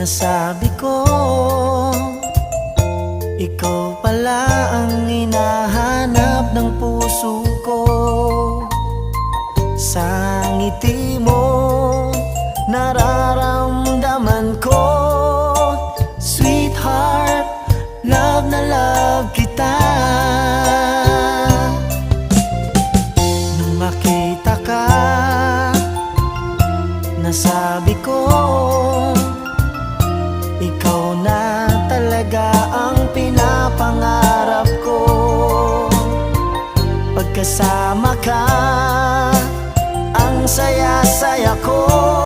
Nasabi ko, ikaw pala ang hinahanap ng puso ko. Sa ngiti mo, nararamdaman ko, sweetheart, love na love kita. Nung makita ka, nasabi ko, ikaw na talaga ang pinapangarap ko. Pagkasama ka, ang saya-saya ko.